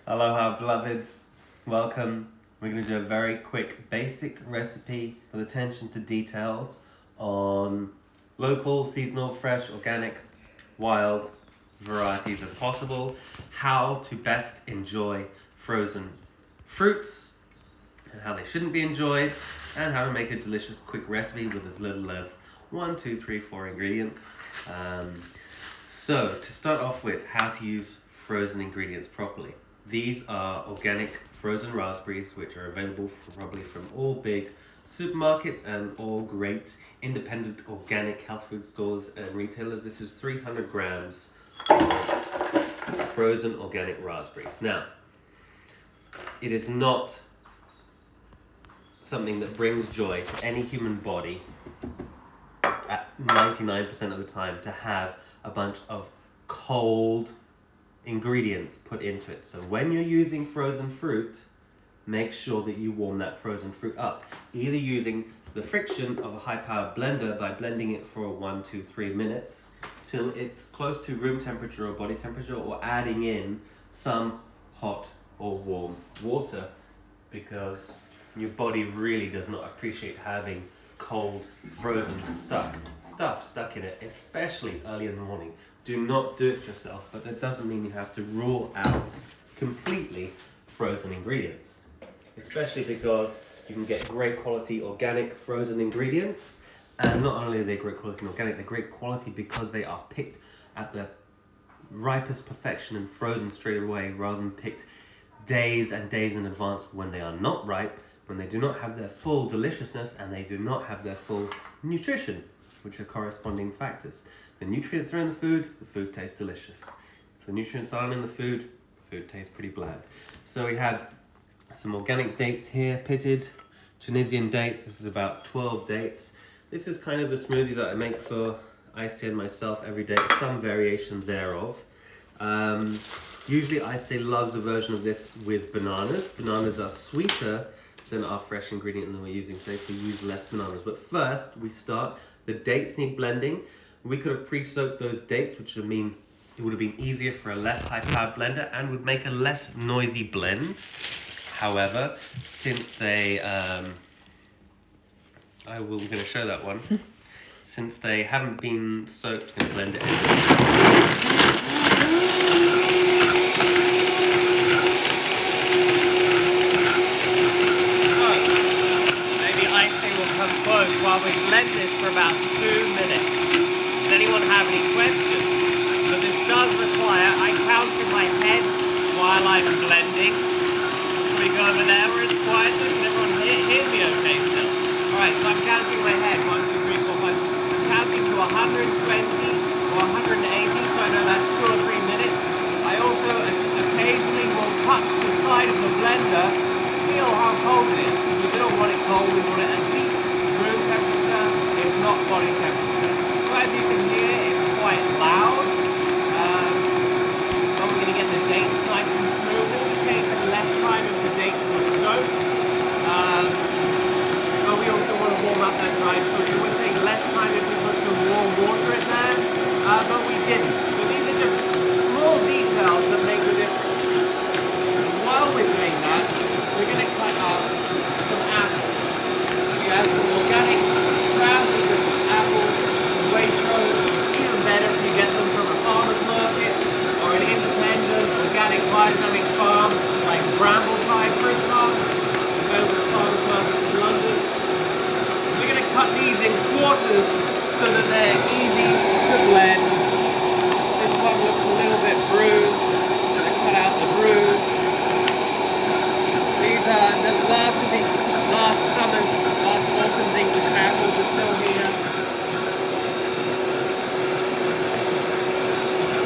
Aloha beloveds, welcome. We're going to do a very quick basic recipe with attention to details on local, seasonal, fresh, organic, wild varieties as possible, how to best enjoy frozen fruits and how they shouldn't be enjoyed, and how to make a delicious quick recipe with as little as 1, 2, 3, 4 ingredients. So to start off with, how to use frozen ingredients properly. These are organic frozen raspberries, which are available probably from all big supermarkets and all great independent organic health food stores and retailers. This is 300 grams of frozen organic raspberries. Now, it is not something that brings joy to any human body at 99% of the time to have a bunch of cold ingredients put into it. So when you're using frozen fruit, make sure that you warm that frozen fruit up, either using the friction of a high-powered blender by blending it for 1, 2, 3 minutes till it's close to room temperature or body temperature, or adding in some hot or warm water, because your body really does not appreciate having cold, frozen stuff stuck in it, especially early in the morning. Do not do it yourself, but that doesn't mean you have to rule out completely frozen ingredients, especially because you can get great quality organic frozen ingredients, and not only are they great quality and organic, they're great quality because they are picked at the ripest perfection and frozen straight away, rather than picked days and days in advance when they are not ripe, when they do not have their full deliciousness and they do not have their full nutrition, which are corresponding factors. The nutrients are in the food tastes delicious. If the nutrients aren't in the food tastes pretty bland. So we have some organic dates here, pitted, Tunisian dates. This is about 12 dates. This is kind of the smoothie that I make for Iced Tea and myself every day, some variation thereof. Usually Iced Tea loves a version of this with bananas. Bananas are sweeter than our fresh ingredient that we're using, so if we use less bananas. But first, we start, the dates need blending. We could have pre-soaked those dates, which would mean it would have been easier for a less high-powered blender and would make a less noisy blend. However, since they, I'm going to show that one. Since they haven't been soaked, I'm going to blend it in. Close while we blend this for about 2 minutes. Does anyone have any questions? So this does require, I count in my head while I'm blending. Should we go over there where it's quiet so can everyone hear me okay still? Alright, so I'm counting in my head, 1, 2, 3, 4, 5. I'm counting to 120 or 180, so I know that's 2 or 3 minutes. I also occasionally will touch the side of the blender, feel how cold it is. We don't want it cold, we want it at least room temperature, if not body temperature. So as you can hear, it's quite loud. But we're going to get the dates nice and smooth. It will take less time if the dates were soaked. But we also want to warm up that dry fruit. It would take less time if we put some warm water in there, but we didn't. So these are just small details that make the difference. While we're doing that, we're going to cut up some apples. We have some organic raspberries, apples, Waitrose. Even better if you get them from a farmer's market or an independent organic biodynamic farm like Brambleside Fruit Farm. Go to the farmer's market in London. We're going to cut these in quarters so that they're easy to blend. This one looks a little bit bruised. I'm going to cut out the bruise. These are the last summer's autumn's English apples are still here.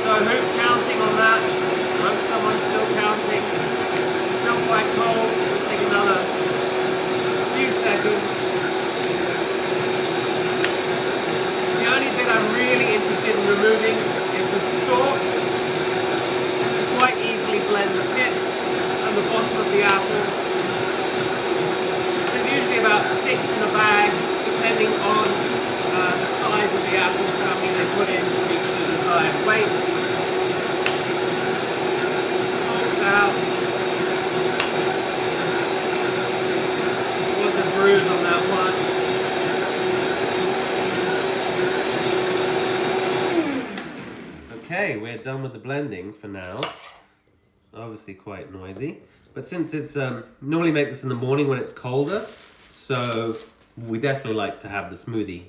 So who's counting on that? I hope someone's still counting. It's still quite cold. It'll take another few seconds. The only bit I'm really interested in removing is the stalk. You can quite easily blend the pits and the bottom of the apple. There's usually about 6 in a bag, depending on the size of the apples, how many they put in for each desired weight. get done with the blending for now. Obviously quite noisy. But since it's, normally make this in the morning when it's colder, so we definitely like to have the smoothie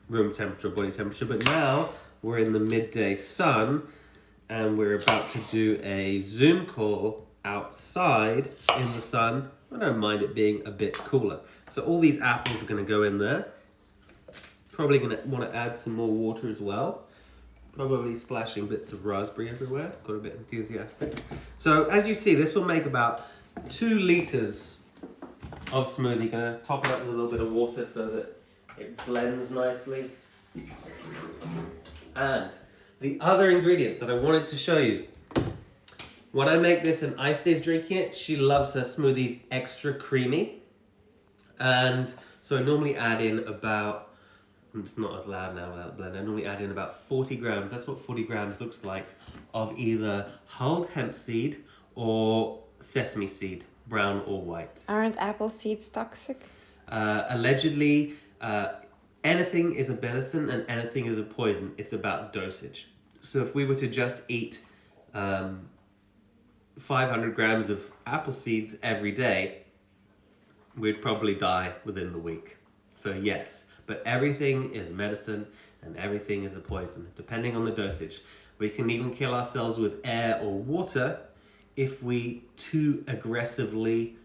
room temperature, body temperature. But now we're in the midday sun and we're about to do a Zoom call outside in the sun. I don't mind it being a bit cooler. So all these apples are going to go in there. Probably going to want to add some more water as well. Probably splashing bits of raspberry everywhere. Got a bit enthusiastic. So as you see, this will make about 2 liters of smoothie. Gonna top it up with a little bit of water so that it blends nicely. And the other ingredient that I wanted to show you. When I make this and Ice Day's drinking it, she loves her smoothies extra creamy. And so I normally add in about, it's not as loud now without the blend, I normally add in about 40 grams, that's what 40 grams looks like, of either hulled hemp seed or sesame seed, brown or white. Aren't apple seeds toxic? Allegedly, anything is a medicine and anything is a poison. It's about dosage. So if we were to just eat 500 grams of apple seeds every day, we'd probably die within the week. So yes, but everything is medicine and everything is a poison, depending on the dosage. We can even kill ourselves with air or water if we too aggressively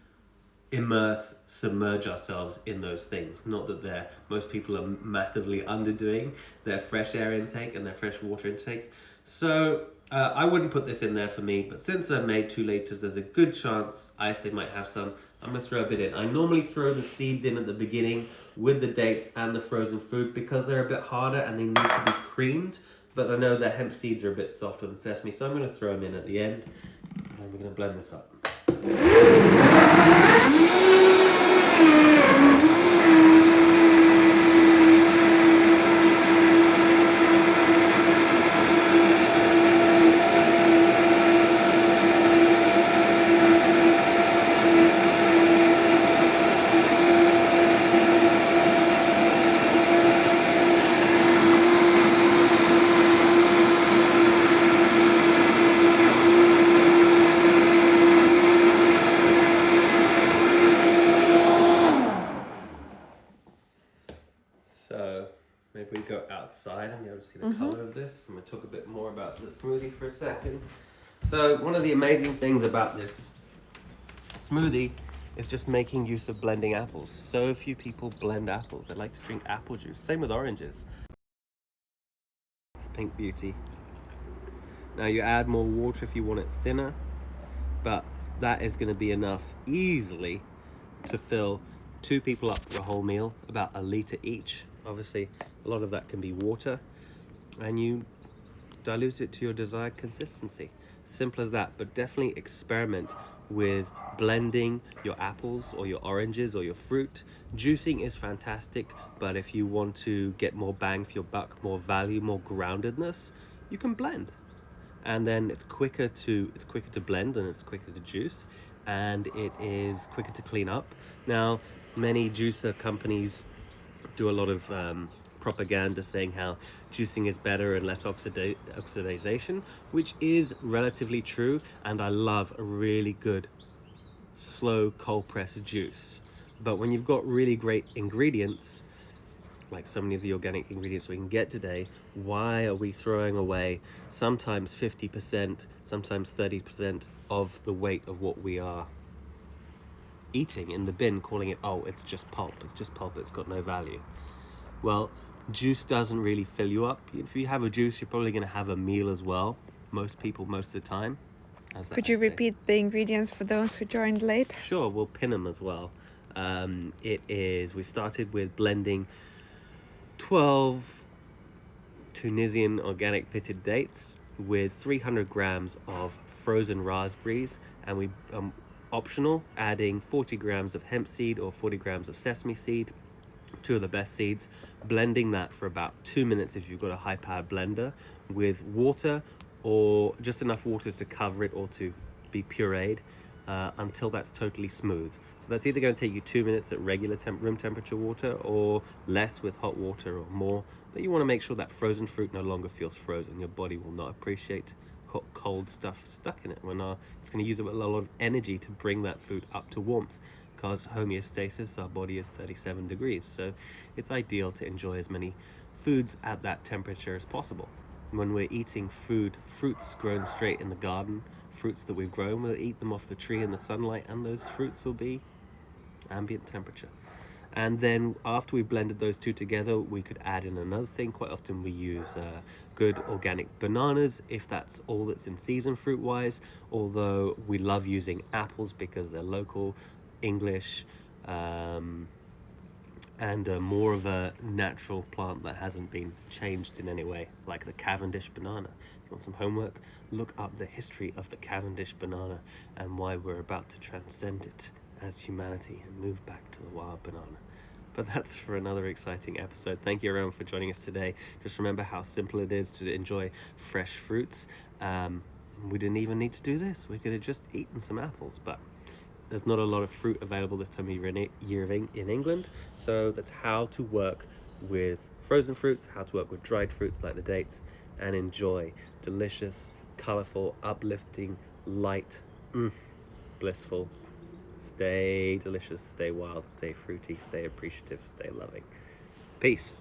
submerge ourselves in those things. Not that most people are massively underdoing their fresh air intake and their fresh water intake. So I wouldn't put this in there for me, but since I've made 2 liters, there's a good chance Ice Day might have some. I'm gonna throw a bit in. I normally throw the seeds in at the beginning with the dates and the frozen fruit because they're a bit harder and they need to be creamed, but I know that hemp seeds are a bit softer than sesame, so I'm gonna throw them in at the end and we're gonna blend this up. So maybe we go outside and be able to see the color of this. I'm going to talk a bit more about the smoothie for a second. So one of the amazing things about this smoothie is just making use of blending apples. So few people blend apples. They like to drink apple juice. Same with oranges. It's Pink Beauty. Now you add more water if you want it thinner, but that is going to be enough easily to fill 2 people up for a whole meal, about 1 liter each. Obviously, a lot of that can be water, and you dilute it to your desired consistency. Simple as that, but definitely experiment with blending your apples or your oranges or your fruit. Juicing is fantastic, but if you want to get more bang for your buck, more value, more groundedness, you can blend. And then it's quicker to blend and it's quicker to juice, and it is quicker to clean up. Now, many juicer companies do a lot of propaganda saying how juicing is better and less oxidization, which is relatively true, and I love a really good slow cold press juice. But when you've got really great ingredients, like so many of the organic ingredients we can get today, why are we throwing away sometimes 50%, sometimes 30% of the weight of what we are eating in the bin, calling it, oh, it's just pulp, it's got no value? Well, juice doesn't really fill you up. If you have a juice, you're probably going to have a meal as well, most people most of the time. Could you repeat the ingredients for those who joined late? Sure, we'll pin them as well. We started with blending 12 Tunisian organic pitted dates with 300 grams of frozen raspberries, and we optional adding 40 grams of hemp seed or 40 grams of sesame seed, 2 of the best seeds, blending that for about 2 minutes if you've got a high powered blender, with water or just enough water to cover it or to be pureed until that's totally smooth. So that's either going to take you 2 minutes at regular room temperature water, or less with hot water, or more. But you want to make sure that frozen fruit no longer feels frozen. Your body will not appreciate cold stuff stuck in it. It's going to use a lot of energy to bring that food up to warmth, because homeostasis, our body is 37 degrees. So it's ideal to enjoy as many foods at that temperature as possible. When we're eating fruits grown straight in the garden, fruits that we've grown, we'll eat them off the tree in the sunlight, and those fruits will be ambient temperature. And then after we blended those two together, we could add in another thing. Quite often we use good organic bananas, if that's all that's in season fruit wise, although we love using apples because they're local, English, and more of a natural plant that hasn't been changed in any way, like the Cavendish banana. If you want some homework, look up the history of the Cavendish banana and why we're about to transcend it as humanity and move back to the wild banana. But that's for another exciting episode. Thank you everyone for joining us today. Just remember how simple it is to enjoy fresh fruits. We didn't even need to do this. We could have just eaten some apples, but there's not a lot of fruit available this time of year in England. So that's how to work with frozen fruits, how to work with dried fruits like the dates, and enjoy delicious, colorful, uplifting, light, blissful. Stay delicious, stay wild, stay fruity, stay appreciative, stay loving. Peace.